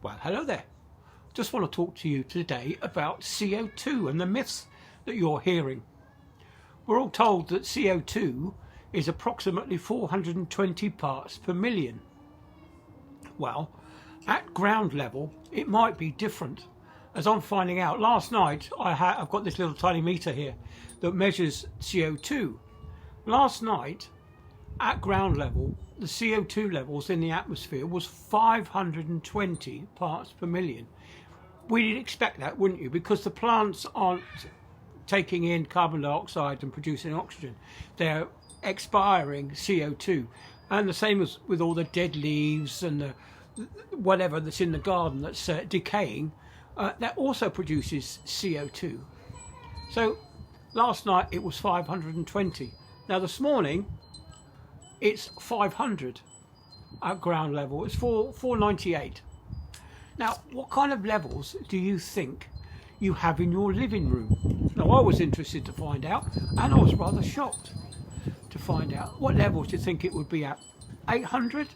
Well, hello there. Just want to talk to you today about CO2 and the myths that you're hearing. We're all told that CO2 is approximately 420 parts per million. Well, at ground level, it might be different. As I'm finding out, last night I've got this little tiny meter here that measures CO2. Last night, at ground level, the CO2 levels in the atmosphere was 520 parts per million. We'd expect that, wouldn't you? Because the plants aren't taking in carbon dioxide and producing oxygen. They're expiring CO2. And the same as with all the dead leaves and the whatever that's in the garden that's decaying, that also produces CO2. So last night it was 520. Now this morning it's 500 at ground level. It's 498. Now, what kind of levels do you think you have in your living room? Now, I was interested to find out, and I was rather shocked to find out. What levels do you think it would be at? 800?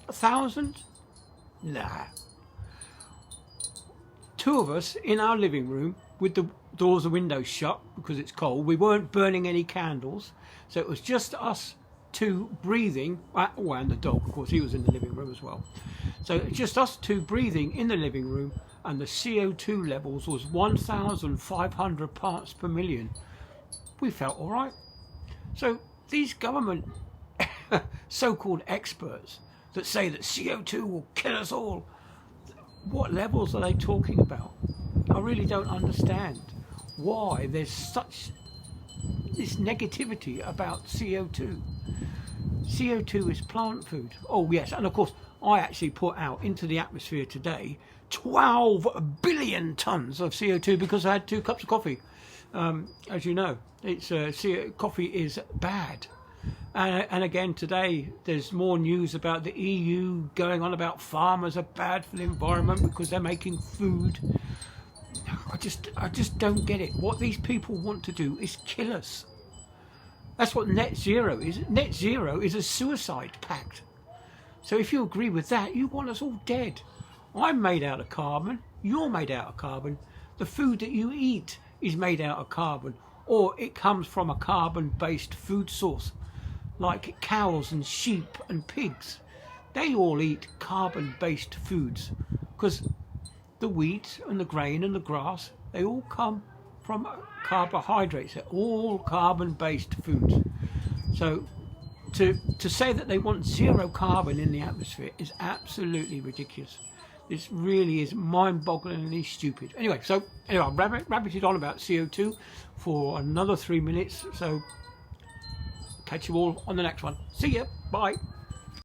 1,000? Nah. Two of us in our living room with the doors and windows shut because it's cold. We weren't burning any candles, so it was just us two breathing, and the dog, of course, he was in the living room as well. So just us two breathing in the living room, and the CO2 levels was 1,500 parts per million. We felt all right. So these government so-called experts that say that CO2 will kill us all, what levels are they talking about? I really don't understand why there's such this negativity about CO2. CO2 is plant food. Oh yes, and of course I actually put out into the atmosphere today 12 billion tons of CO2 because I had 2 cups of coffee. As you know, coffee is bad. And again today there's more news about the EU going on about farmers are bad for the environment because they're making food. I just don't get it. What these people want to do is kill us. That's what net zero is. Net zero is a suicide pact. So if you agree with that, you want us all dead. I'm made out of carbon. You're made out of carbon. The food that you eat is made out of carbon, or it comes from a carbon-based food source, like cows and sheep and pigs. They all eat carbon-based foods because the wheat and the grain and the grass, they all come from carbohydrates. They're all carbon-based foods. So to say that they want zero carbon in the atmosphere is absolutely ridiculous. This really is mind-bogglingly stupid. Anyway, I've rabbited on about CO2 for another 3 minutes. So catch you all on the next one. See ya. Bye.